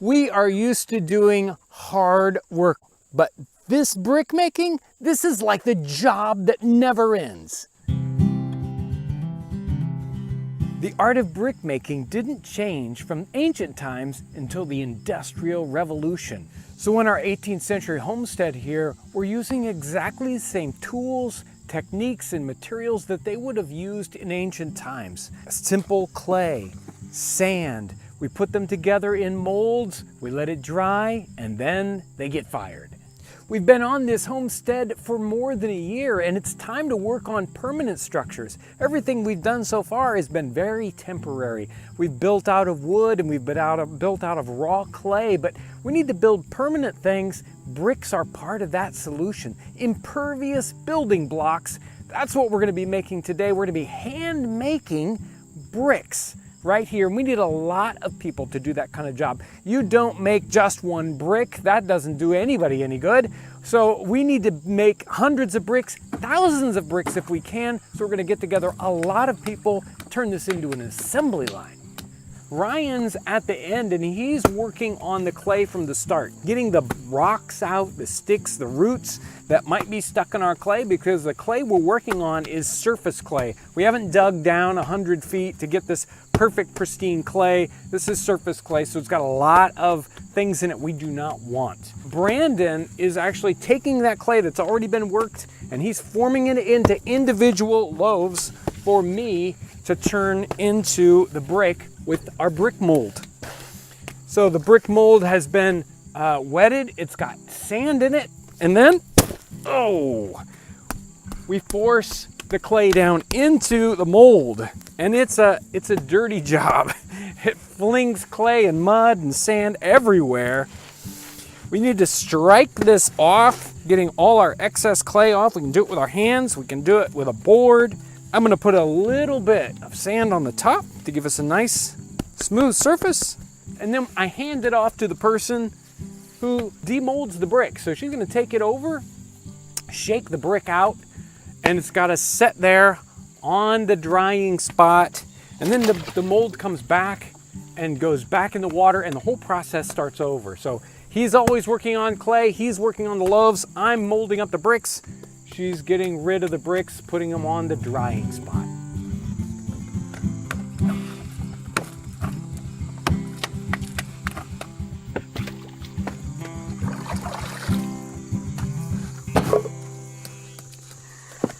We are used to doing hard work, but this brick making, this is like the job that never ends. The art of brick making didn't change from ancient times until the Industrial Revolution. So in our 18th century homestead here, we're using exactly the same tools, techniques, and materials that they would have used in ancient times. Simple clay, sand, we put them together in molds, we let it dry, and then they get fired. We've been on this homestead for more than a year, and it's time to work on permanent structures. Everything we've done so far has been very temporary. We've built out of wood and we've built out of raw clay, but we need to build permanent things. Bricks are part of that solution. Impervious building blocks, that's what we're going to be making today. We're going to be hand making bricks right here. We need a lot of people to do that kind of job. You don't make just one brick. That doesn't do anybody any good. So we need to make hundreds of bricks, thousands of bricks if we can. So we're going to get together a lot of people, turn this into an assembly line. Ryan's at the end and he's working on the clay from the start, getting the rocks out, the sticks, the roots that might be stuck in our clay, because the clay we're working on is surface clay. We haven't dug down 100 feet to get this perfect pristine clay. This is surface clay, so it's got a lot of things in it we do not want. Brandon is actually taking that clay that's already been worked and he's forming it into individual loaves for me to turn into the brick with our brick mold. So the brick mold has been wetted, it's got sand in it, and then, we force the clay down into the mold, and it's a dirty job. It flings clay and mud and sand everywhere. We need to strike this off, getting all our excess clay off. We can do it with our hands, we can do it with a board. I'm gonna put a little bit of sand on the top to give us a nice smooth surface. And then I hand it off to the person who demolds the brick. So she's gonna take it over, shake the brick out, and it's gotta set there on the drying spot. And then the mold comes back and goes back in the water and the whole process starts over. So he's always working on clay, he's working on the loaves, I'm molding up the bricks. She's getting rid of the bricks, putting them on the drying spot.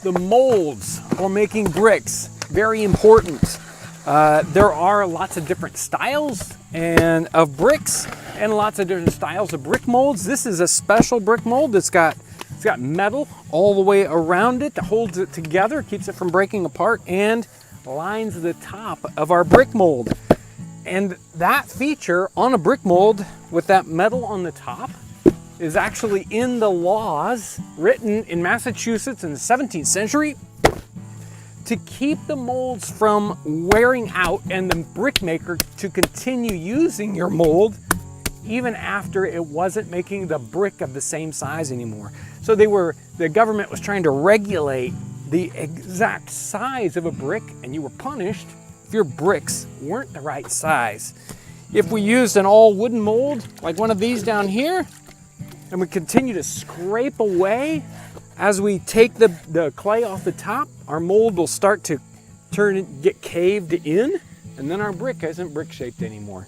The molds for making bricks, very important. There are lots of different styles of bricks and lots of different styles of brick molds. This is a special brick mold that's got metal all the way around it that holds it together, keeps it from breaking apart, and lines the top of our brick mold. And that feature on a brick mold with that metal on the top is actually in the laws written in Massachusetts in the 17th century to keep the molds from wearing out and the brick maker to continue using your mold even after it wasn't making the brick of the same size anymore. So the government was trying to regulate the exact size of a brick, and you were punished if your bricks weren't the right size. If we used an all wooden mold, like one of these down here, and we continue to scrape away, as we take the clay off the top, our mold will start to get caved in, and then our brick isn't brick shaped anymore.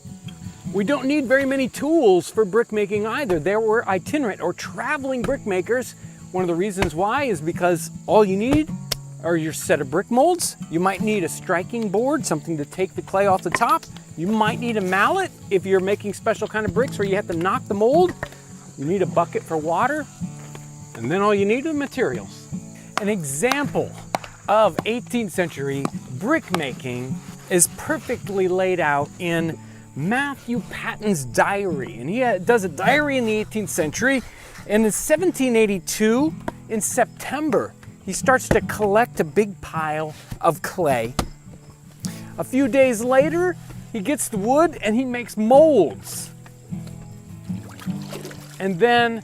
We don't need very many tools for brick making either. There were itinerant or traveling brick makers. One of the reasons why is because all you need are your set of brick molds. You might need a striking board, something to take the clay off the top. You might need a mallet if you're making special kind of bricks where you have to knock the mold. You need a bucket for water, and then all you need are materials. An example of 18th century brick making is perfectly laid out in Matthew Patton's diary. And he does a diary in the 18th century. And in 1782, in September, he starts to collect a big pile of clay. A few days later, he gets the wood and he makes molds. And then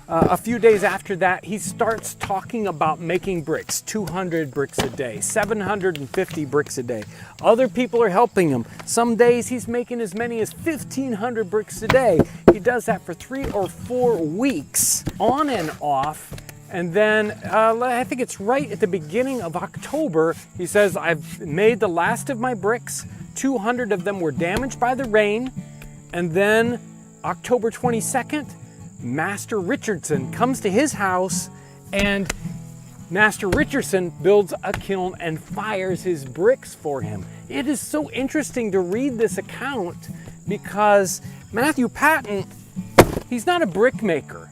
A few days after that, he starts talking about making bricks, 200 bricks a day, 750 bricks a day. Other people are helping him. Some days he's making as many as 1,500 bricks a day. He does that for 3 or 4 weeks, on and off. And then I think it's right at the beginning of October, he says, I've made the last of my bricks. 200 of them were damaged by the rain. And then October 22nd, Master Richardson comes to his house, and Master Richardson builds a kiln and fires his bricks for him. It is so interesting to read this account because Matthew Patton, he's not a brick maker.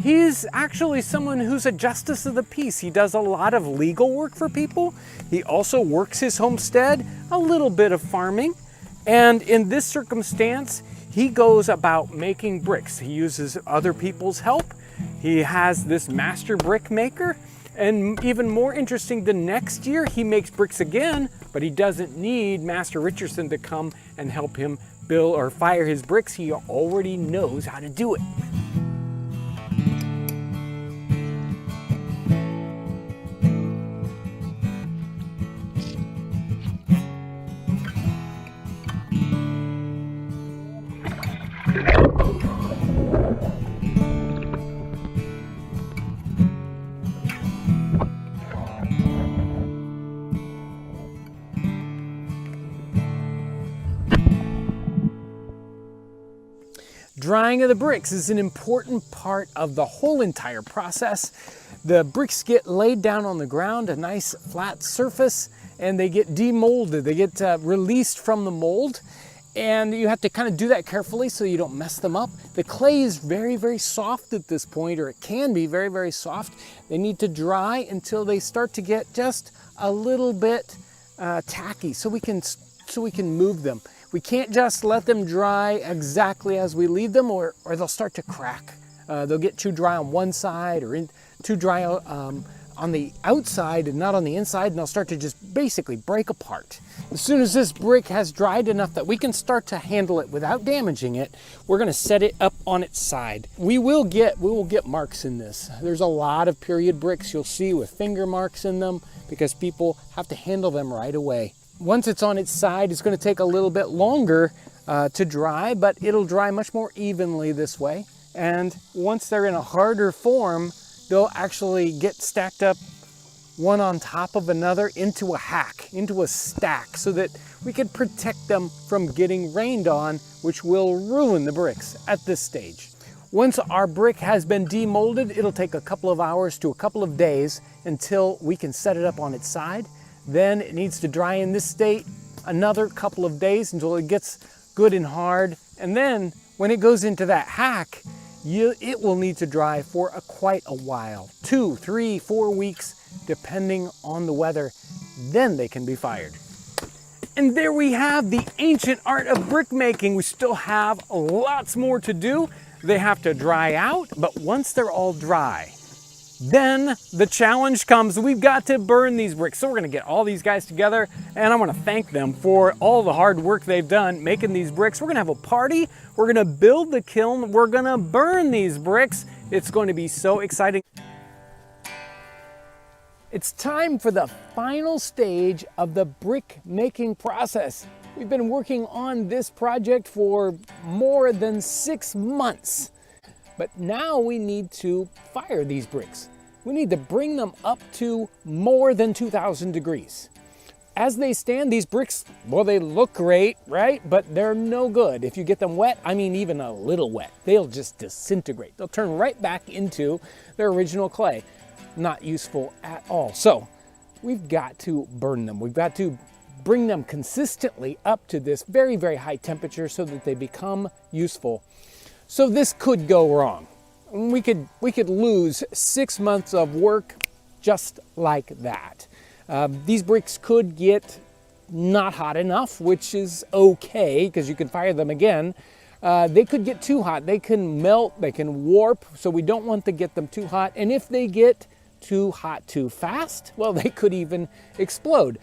He's actually someone who's a justice of the peace. He does a lot of legal work for people. He also works his homestead, a little bit of farming. And in this circumstance, he goes about making bricks. He uses other people's help. He has this master brick maker. And even more interesting, the next year he makes bricks again, but he doesn't need Master Richardson to come and help him build or fire his bricks. He already knows how to do it. Drying of the bricks is an important part of the whole entire process. The bricks get laid down on the ground, a nice flat surface, and they get demolded. They get released from the mold, and you have to kind of do that carefully so you don't mess them up. The clay is very, very soft at this point, or it can be very, very soft. They need to dry until they start to get just a little bit tacky so we can move them. We can't just let them dry exactly as we leave them, or they'll start to crack. They'll get too dry on one side, or too dry on the outside and not on the inside, and they'll start to just basically break apart. As soon as this brick has dried enough that we can start to handle it without damaging it, we're going to set it up on its side. We will get marks in this. There's a lot of period bricks you'll see with finger marks in them because people have to handle them right away. Once it's on its side, it's going to take a little bit longer to dry, but it'll dry much more evenly this way. And once they're in a harder form, they'll actually get stacked up one on top of another into a hack, into a stack, so that we can protect them from getting rained on, which will ruin the bricks at this stage. Once our brick has been demolded, it'll take a couple of hours to a couple of days until we can set it up on its side. Then it needs to dry in this state another couple of days until it gets good and hard. And then when it goes into that hack, it will need to dry for quite a while, 2, 3, 4 weeks, depending on the weather. Then they can be fired. And there we have the ancient art of brick making. We still have lots more to do. They have to dry out, but once they're all dry, then the challenge comes. We've got to burn these bricks. So we're going to get all these guys together, and I want to thank them for all the hard work they've done making these bricks. We're going to have a party. We're going to build the kiln. We're going to burn these bricks. It's going to be so exciting. It's time for the final stage of the brick making process. We've been working on this project for more than 6 months. But now we need to fire these bricks. We need to bring them up to more than 2,000 degrees. As they stand, these bricks, well, they look great, right? But they're no good. If you get them wet, I mean even a little wet, they'll just disintegrate. They'll turn right back into their original clay. Not useful at all. So we've got to burn them. We've got to bring them consistently up to this very, very high temperature so that they become useful. So this could go wrong. We could lose 6 months of work just like that. These bricks could get not hot enough, which is okay because you can fire them again. They could get too hot. They can melt, they can warp, so we don't want to get them too hot. And if they get too hot too fast, well, they could even explode.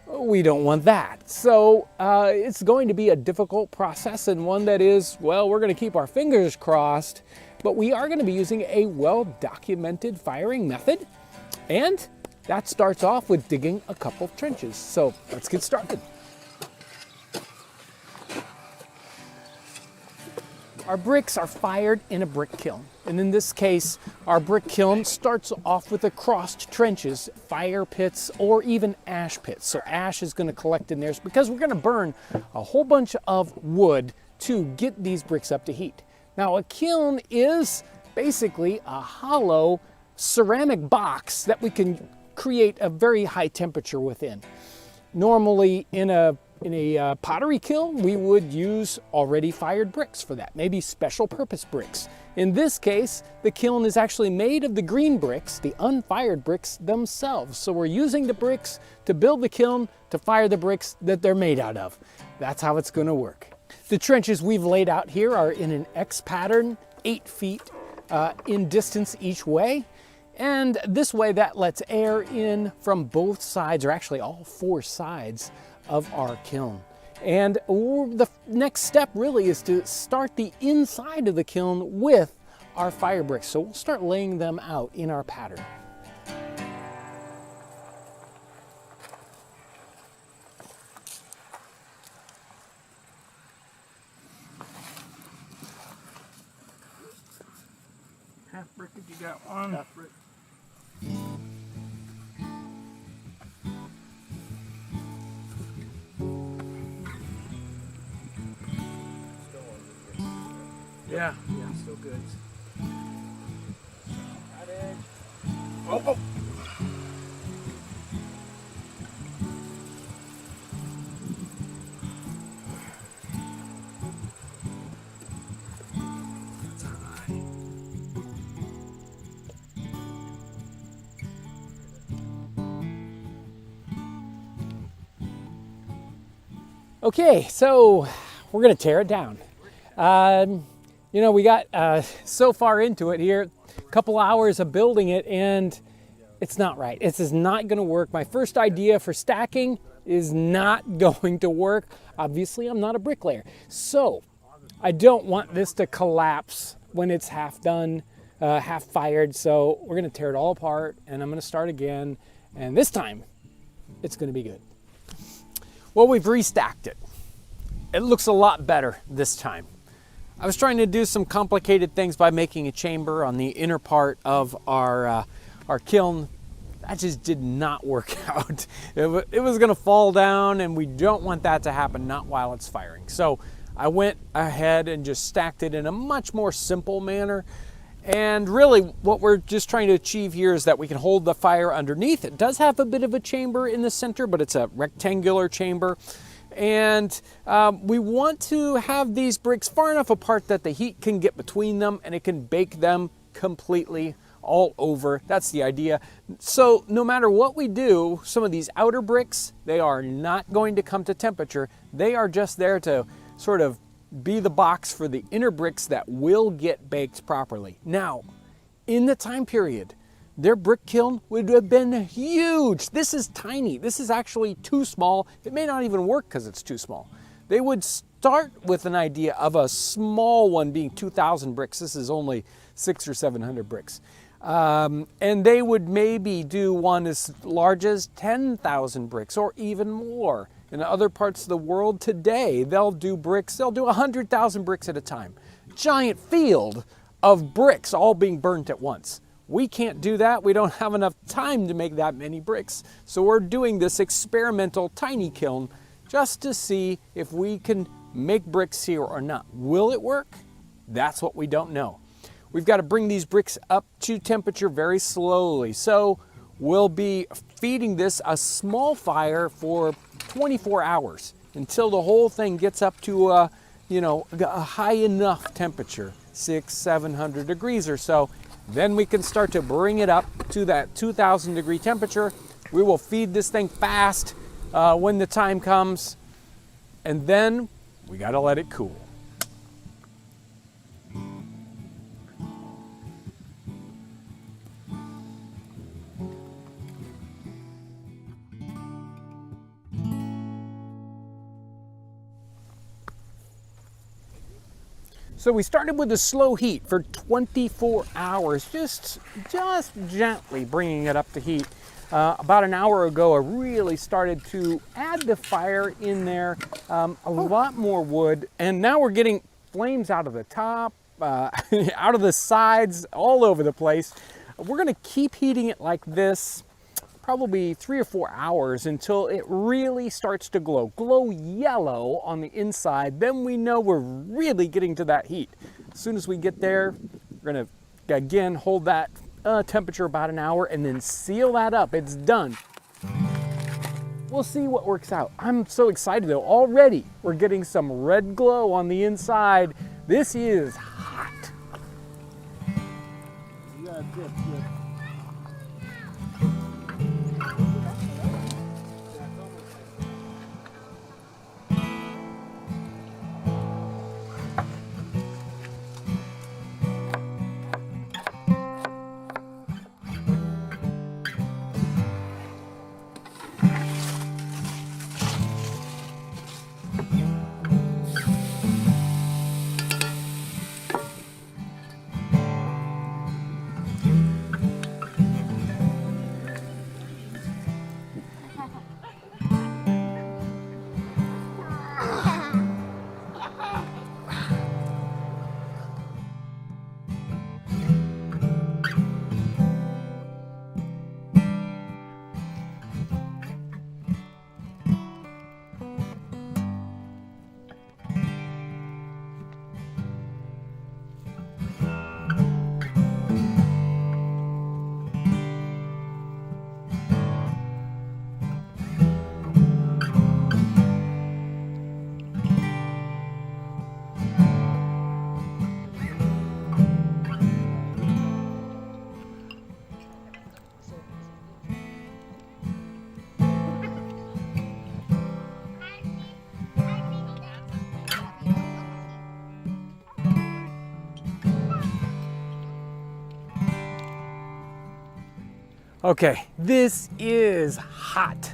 We don't want that. So it's going to be a difficult process, and one that is, well, we're going to keep our fingers crossed but we are going to be using a well-documented firing method, and that starts off with digging a couple trenches. So let's get started. Our bricks are fired in a brick kiln. And in this case, our brick kiln starts off with the crossed trenches, fire pits, or even ash pits. So ash is going to collect in there because we're going to burn a whole bunch of wood to get these bricks up to heat. Now, a kiln is basically a hollow ceramic box that we can create a very high temperature within. Normally in a pottery kiln, we would use already fired bricks for that, maybe special purpose bricks. In this case, the kiln is actually made of the green bricks, the unfired bricks themselves. So we're using the bricks to build the kiln to fire the bricks that they're made out of. That's how it's going to work. The trenches we've laid out here are in an X pattern, 8 feet in distance each way. And this way that lets air in from both sides, or actually all 4 sides of our kiln. And the next step really is to start the inside of the kiln with our fire bricks. So we'll start laying them out in our pattern. Half brick if you got one. Half brick. Yeah, still good. That edge. Oh. That's high. Okay, so we're going to tear it down. You know, we got so far into it here, a couple hours of building it, and it's not right. This is not going to work. My first idea for stacking is not going to work. Obviously, I'm not a bricklayer. So I don't want this to collapse when it's half done, half fired. So we're going to tear it all apart, and I'm going to start again. And this time, it's going to be good. Well, we've restacked it. It looks a lot better this time. I was trying to do some complicated things by making a chamber on the inner part of our kiln. That just did not work out. It was going to fall down, and we don't want that to happen, not while it's firing. So I went ahead and just stacked it in a much more simple manner. And really what we're just trying to achieve here is that we can hold the fire underneath. It does have a bit of a chamber in the center, but it's a rectangular chamber. And we want to have these bricks far enough apart that the heat can get between them and it can bake them completely all over. That's the idea. So no matter what we do, some of these outer bricks, they are not going to come to temperature. They are just there to sort of be the box for the inner bricks that will get baked properly. Now, in the time period, their brick kiln would have been huge. This is tiny. This is actually too small. It may not even work because it's too small. They would start with an idea of a small one being 2,000 bricks. This is only 600 or 700 bricks. And they would maybe do one as large as 10,000 bricks or even more. In other parts of the world today, they'll do 100,000 bricks at a time. Giant field of bricks all being burnt at once. We can't do that. We don't have enough time to make that many bricks. So we're doing this experimental tiny kiln just to see if we can make bricks here or not. Will it work? That's what we don't know. We've got to bring these bricks up to temperature very slowly. So we'll be feeding this a small fire for 24 hours until the whole thing gets up to a high enough temperature, 600-700 degrees or so. Then we can start to bring it up to that 2,000 degree temperature. We will feed this thing fast when the time comes, and then we got to let it cool. So we started with a slow heat for 24 hours, just gently bringing it up to heat. About an hour ago, I really started to add the fire in there, a lot more wood, and now we're getting flames out of the top, out of the sides, all over the place. We're gonna keep heating it like this, probably 3 or 4 hours until it really starts to glow yellow on the inside. Then we know we're really getting to that heat. As soon as we get there, we're gonna, again, hold that temperature about an hour and then seal that up. It's done. We'll see what works out. I'm so excited though. Already we're getting some red glow on the inside. This is hot. You got a dip, yeah. Okay, this is hot.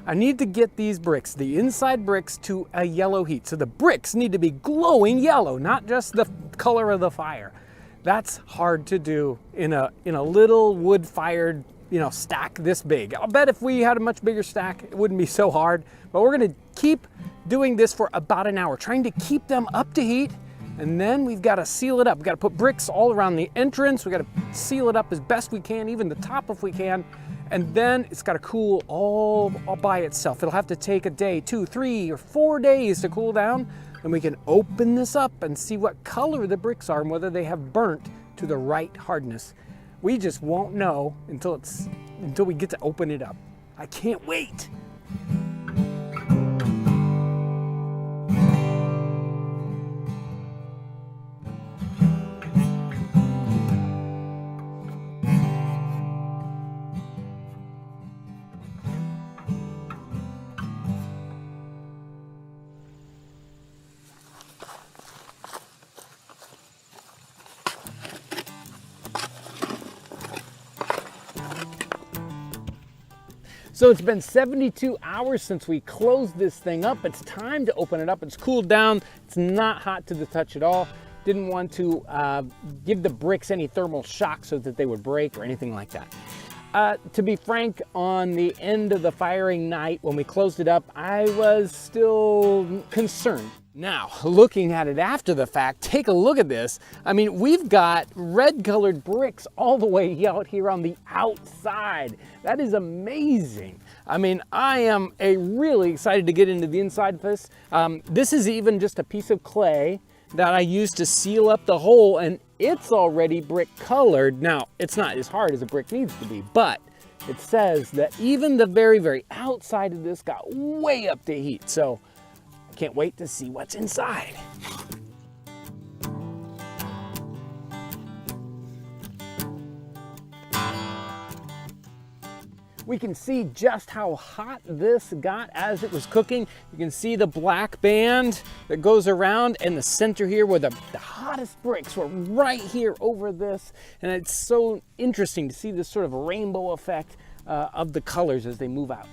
I need to get these bricks, the inside bricks, to a yellow heat. So the bricks need to be glowing yellow, not just the color of the fire. That's hard to do in a little wood-fired, stack this big. I'll bet if we had a much bigger stack, it wouldn't be so hard. But we're gonna keep doing this for about an hour, trying to keep them up to heat. And then we've got to seal it up. We've got to put bricks all around the entrance. We've got to seal it up as best we can, even the top if we can. And then it's got to cool all by itself. It'll have to take a day, 2, 3, or 4 days to cool down. And we can open this up and see what color the bricks are and whether they have burnt to the right hardness. We just won't know until we get to open it up. I can't wait. So it's been 72 hours since we closed this thing up. It's time to open it up. It's cooled down. It's not hot to the touch at all. Didn't want to give the bricks any thermal shock so that they would break or anything like that. To be frank, on the end of the firing night, when we closed it up, I was still concerned. Now, looking at it after the fact, take a look at this. I mean, we've got red colored bricks all the way out here on the outside. That is amazing. I mean, I am really excited to get into the inside of this. This is even just a piece of clay that I used to seal up the hole, and it's already brick colored. Now, it's not as hard as a brick needs to be, but it says that even the very, very outside of this got way up to heat. So I can't wait to see what's inside. We can see just how hot this got as it was cooking. You can see the black band that goes around, and the center here where the hottest bricks were right here over this. And it's so interesting to see this sort of rainbow effect of the colors as they move out.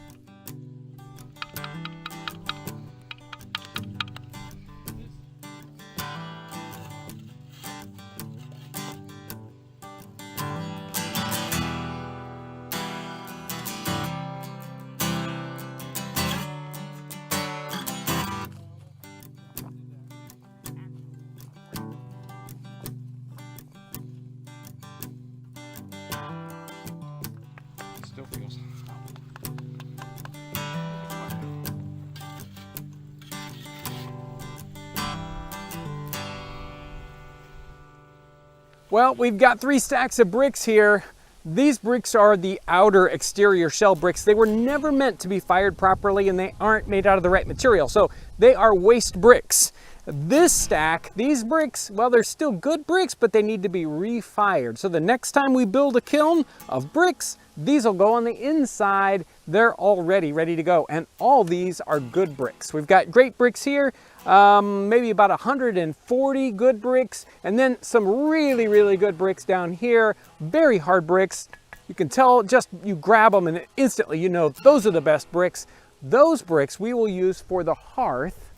Well, we've got 3 stacks of bricks here. These bricks are the outer exterior shell bricks. They were never meant to be fired properly, and they aren't made out of the right material, so they are waste bricks. This stack, these bricks, well, they're still good bricks, but they need to be refired. So the next time we build a kiln of bricks, these will go on the inside. They're already ready to go, and all these are good bricks. We've got great bricks here, maybe about 140 good bricks, and then some really, really good bricks down here, very hard bricks. You can tell, just you grab them and instantly you know those are the best bricks. Those bricks we will use for the hearth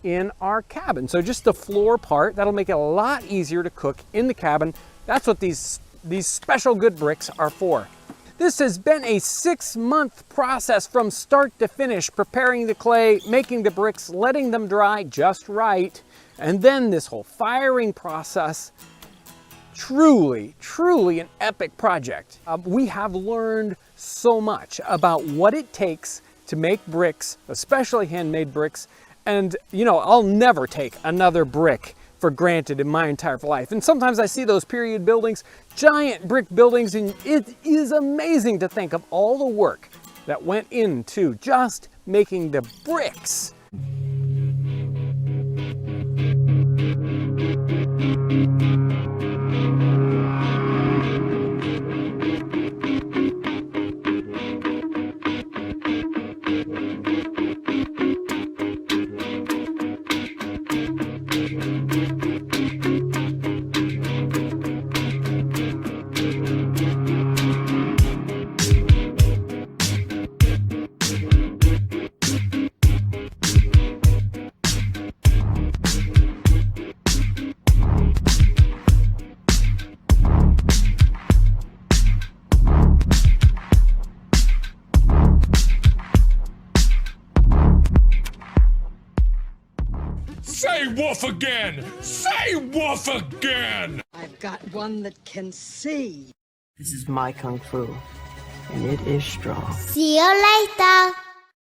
in our cabin. So just the floor part, that'll make it a lot easier to cook in the cabin. That's what these special good bricks are for. This has been a 6-month process from start to finish, preparing the clay, making the bricks, letting them dry just right, and then this whole firing process. Truly, truly an epic project. We have learned so much about what it takes to make bricks, especially handmade bricks, and you know, I'll never take another brick for granted in my entire life. And sometimes I see those period buildings, giant brick buildings, and it is amazing to think of all the work that went into just making the bricks. Say woof again! Say woof again! I've got one that can see. This is my kung fu, and it is strong. See you later.